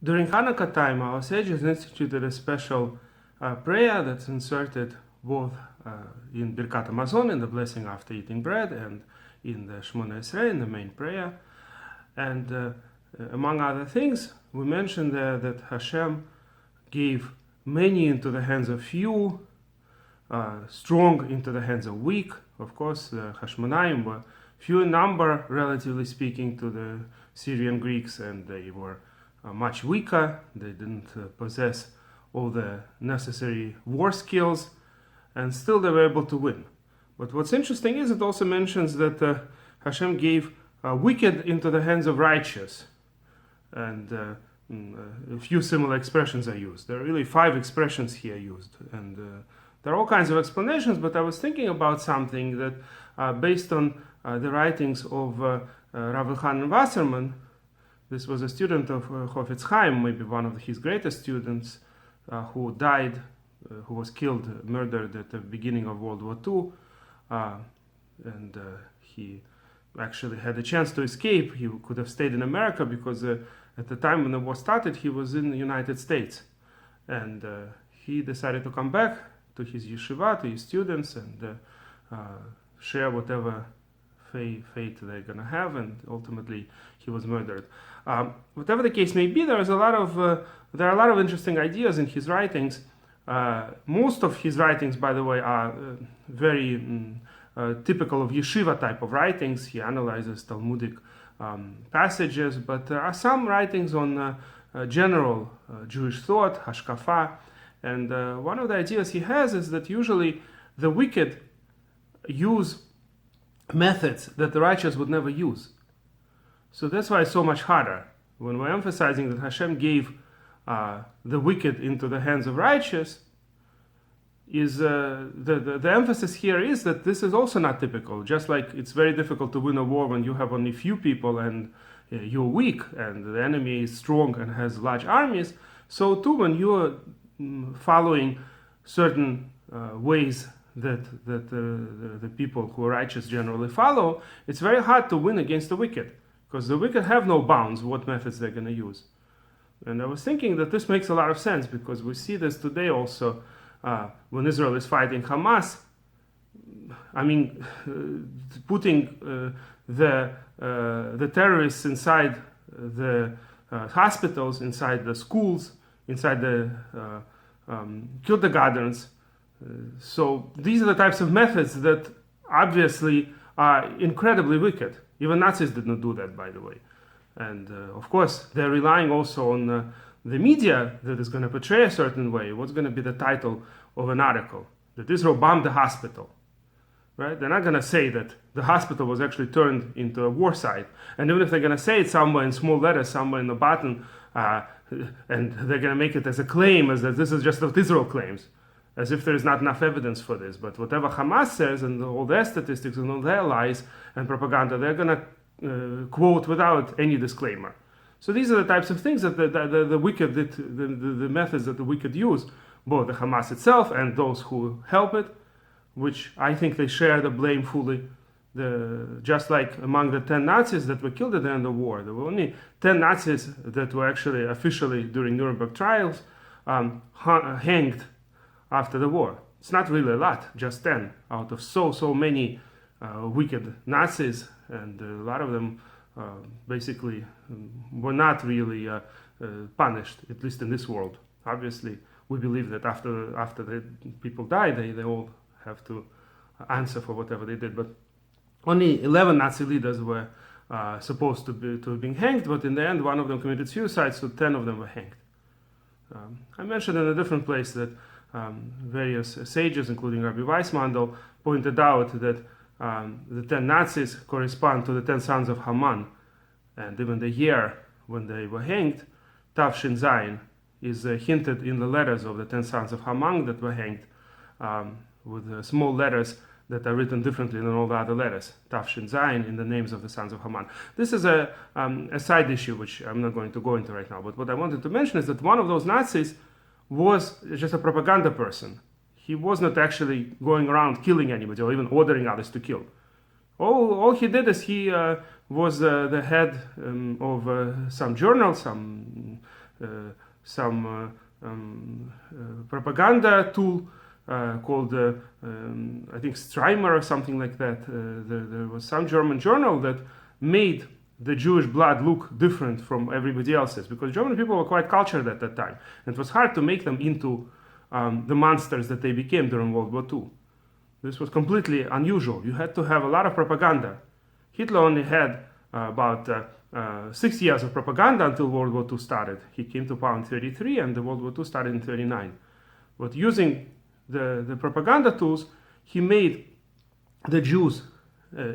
During Chanukah time, our sages instituted a special prayer that's inserted both in Birkat Hamazon, in the blessing after eating bread, and in the Shemona Esrei, in the main prayer. And among other things, we mentioned there that Hashem gave many into the hands of few, strong into the hands of weak. Of course, the Hashmonaim were few in number, relatively speaking, to the Syrian Greeks, and they were much weaker. They didn't possess all the necessary war skills, and still they were able to win. But what's interesting is it also mentions that Hashem gave wicked into the hands of righteous, and a few similar expressions are used. There are really 5 expressions here used, and there are all kinds of explanations, but I was thinking about something that based on the writings of Rav Elchanan Wasserman. This was a student of Chofetz Chaim, maybe one of his greatest students, who died, who was killed, murdered at the beginning of World War II, and he actually had a chance to escape. He could have stayed in America because at the time when the war started, he was in the United States, and he decided to come back to his yeshiva, to his students, and share whatever fate they're going to have, and ultimately he was murdered. Whatever the case may be, there are a lot of interesting ideas in his writings. Most of his writings, by the way, are very typical of yeshiva type of writings. He analyzes Talmudic passages, but there are some writings on general Jewish thought, hashkafa, and one of the ideas he has is that usually the wicked use methods that the righteous would never use. So that's why it's so much harder. When we're emphasizing that Hashem gave the wicked into the hands of righteous, is the emphasis here is that this is also not typical. Just like it's very difficult to win a war when you have only few people and you're weak, and the enemy is strong and has large armies, so too when you're following certain ways that the people who are righteous generally follow, it's very hard to win against the wicked, because the wicked have no bounds what methods they're going to use. And I was thinking that this makes a lot of sense, because we see this today also when Israel is fighting Hamas. I mean, putting the terrorists inside the hospitals, inside the schools, inside the kindergartens. So these are the types of methods that obviously are incredibly wicked. Even Nazis did not do that, by the way. And of course, they're relying also on the media that is going to portray a certain way. What's going to be the title of an article? That Israel bombed the hospital. Right? They're not going to say that the hospital was actually turned into a war site. And even if they're going to say it somewhere in small letters, somewhere in the bottom, and they're going to make it as a claim, as that this is just what Israel claims, as if there is not enough evidence for this. But whatever Hamas says, and all their statistics and all their lies and propaganda, they're going to quote without any disclaimer. So these are the types of things that the wicked, the methods that the wicked use, both the Hamas itself and those who help it, which I think they share the blame fully. Just like among the 10 Nazis that were killed at the end of the war, there were only 10 Nazis that were actually officially during Nuremberg trials hanged after the war. It's not really a lot, just 10 out of so many wicked Nazis, and a lot of them basically were not really punished, at least in this world. Obviously, we believe that after the people die, they all have to answer for whatever they did. But only 11 Nazi leaders were supposed to have been hanged, but in the end, one of them committed suicide, so 10 of them were hanged. I mentioned in a different place that various sages, including Rabbi Weissmandel, pointed out that the 10 Nazis correspond to the 10 sons of Haman, and even the year when they were hanged, Tafshin Zayin, is hinted in the letters of the 10 sons of Haman that were hanged, with small letters that are written differently than all the other letters, Tafshin Zayin, in the names of the sons of Haman. This is a side issue which I'm not going to go into right now, but what I wanted to mention is that one of those Nazis was just a propaganda person. He was not actually going around killing anybody or even ordering others to kill. All he did is he was the head of some journal, some some propaganda tool called, I think, Streimer or something like that. There was some German journal that made the Jewish blood look different from everybody else's, because German people were quite cultured at that time. And it was hard to make them into the monsters that they became during World War II. This was completely unusual. You had to have a lot of propaganda. Hitler only had about 6 years of propaganda until World War II started. He came to power in 1933, and the World War II started in 1939. But using the propaganda tools, he made the Jews,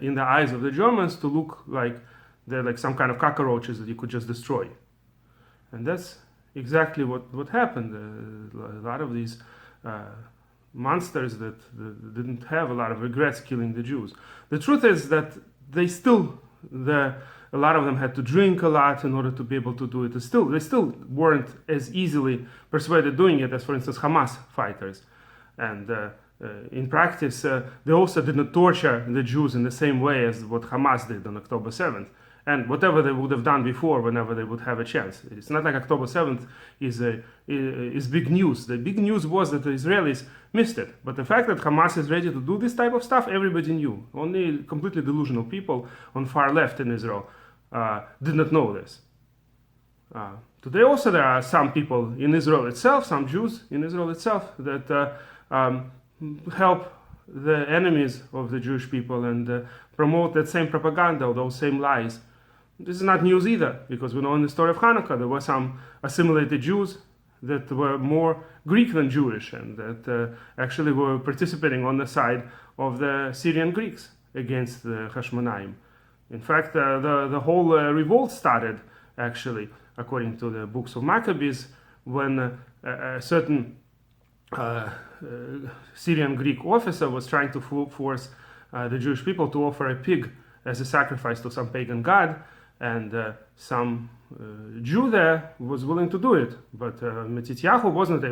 in the eyes of the Germans, to look like they're like some kind of cockroaches that you could just destroy. And that's exactly what happened. A lot of these monsters that didn't have a lot of regrets killing the Jews. The truth is that they still, a lot of them had to drink a lot in order to be able to do it. They still weren't as easily persuaded doing it as, for instance, Hamas fighters. And in practice, they also did not torture the Jews in the same way as what Hamas did on October 7th. And whatever they would have done before, whenever they would have a chance. It's not like October 7th is big news. The big news was that the Israelis missed it. But the fact that Hamas is ready to do this type of stuff, everybody knew. Only completely delusional people on far left in Israel did not know this. Today also there are some people in Israel itself, some Jews in Israel itself, that help the enemies of the Jewish people and promote that same propaganda, those same lies. This is not news either, because we know in the story of Chanukah there were some assimilated Jews that were more Greek than Jewish, and that actually were participating on the side of the Syrian Greeks against the Hashmonaim. In fact, the whole revolt started, actually, according to the books of Maccabees, when a certain Syrian Greek officer was trying to force the Jewish people to offer a pig as a sacrifice to some pagan god, and some Jew there was willing to do it, but Matityahu wasn't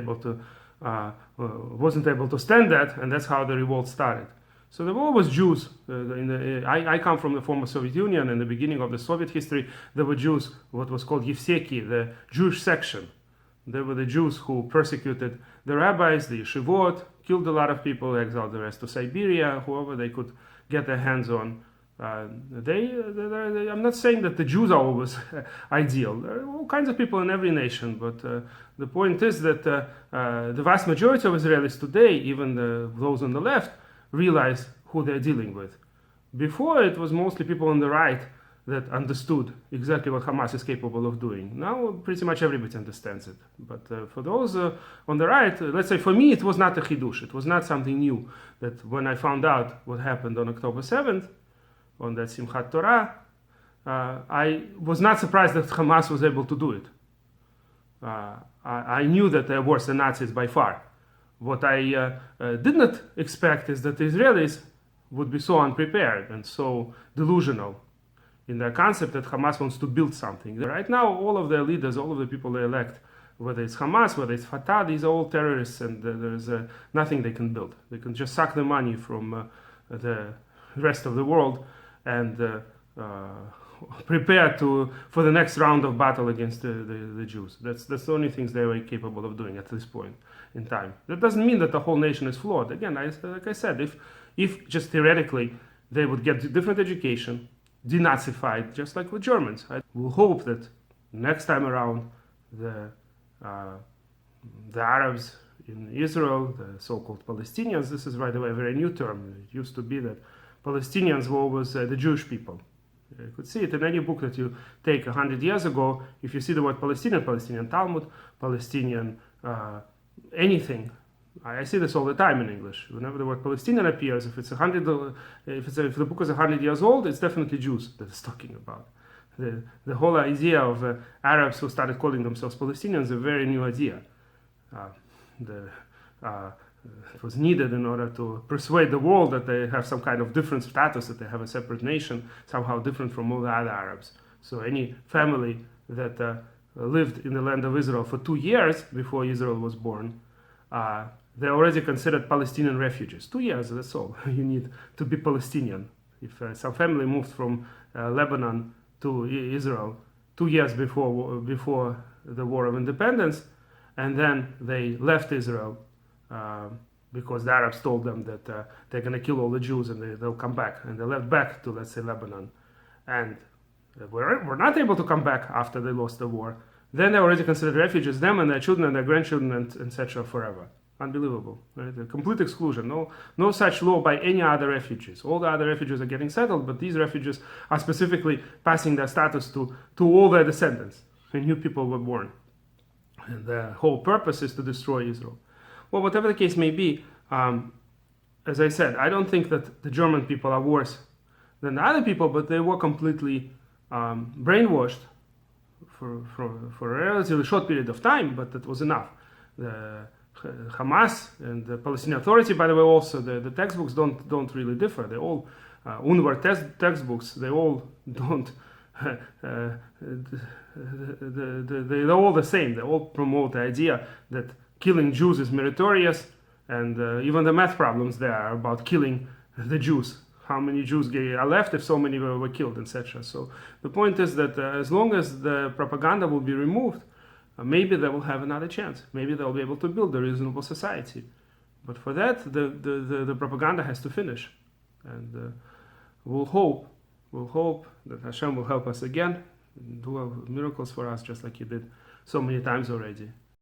able to stand that, and that's how the revolt started. So there were always Jews. I come from the former Soviet Union. In the beginning of the Soviet history, there were Jews, what was called Yevseki, the Jewish section. They were the Jews who persecuted the rabbis, the yeshivot, killed a lot of people, exiled the rest to Siberia, whoever they could get their hands on. I'm not saying that the Jews are always ideal. There are all kinds of people in every nation, but the point is that the vast majority of Israelis today, even those on the left, realize who they're dealing with. Before, it was mostly people on the right that understood exactly what Hamas is capable of doing. Now, pretty much everybody understands it. But for those on the right, let's say for me, it was not a chidush. It was not something new. That when I found out what happened on October 7th, on that Simchat Torah, I was not surprised that Hamas was able to do it. I knew that they were worse than Nazis by far. What I did not expect is that the Israelis would be so unprepared and so delusional in their concept that Hamas wants to build something. Right now, all of their leaders, all of the people they elect, whether it's Hamas, whether it's Fatah, these are all terrorists, and there's nothing they can build. They can just suck the money from the rest of the world and prepare for the next round of battle against the Jews. That's the only things they were capable of doing at this point in time. That doesn't mean that the whole nation is flawed. Again, like I said, if just theoretically they would get different education, denazified, just like with Germans, I will hope that next time around the Arabs in Israel, the so-called Palestinians, this is, by the way, a very new term. It used to be that Palestinians were always the Jewish people. You could see it in any book that you take 100 years ago. If you see the word Palestinian Talmud, Palestinian anything, I see this all the time in English. Whenever the word Palestinian appears, if the book is 100 years old, it's definitely Jews that it's talking about. The whole idea of Arabs who started calling themselves Palestinians is a very new idea. It was needed in order to persuade the world that they have some kind of different status, that they have a separate nation, somehow different from all the other Arabs. So any family that lived in the land of Israel for 2 years before Israel was born, they're already considered Palestinian refugees. 2 years, that's all you need to be Palestinian. If some family moved from Lebanon to Israel 2 years before the War of Independence, and then they left Israel because the Arabs told them that they're going to kill all the Jews and they'll come back, and they left back to, let's say, Lebanon, and were not able to come back after they lost the war. Then they already considered refugees, them and their children and their grandchildren, and etc. forever. Unbelievable, right? A complete exclusion. No such law by any other refugees. All the other refugees are getting settled, but these refugees are specifically passing their status to all their descendants. And new people were born. And the whole purpose is to destroy Israel. Well, whatever the case may be, as I said, I don't think that the German people are worse than the other people, but they were completely brainwashed for a relatively short period of time, but that was enough. The Hamas and the Palestinian Authority, by the way, also the textbooks don't really differ. They all UNRWA textbooks. They all don't. They're all the same. They all promote the idea that killing Jews is meritorious, and even the math problems there are about killing the Jews. How many Jews are left if so many were killed, etc. So the point is that as long as the propaganda will be removed, maybe they will have another chance. Maybe they'll be able to build a reasonable society. But for that, the propaganda has to finish. And we'll hope that Hashem will help us again, do miracles for us just like He did so many times already.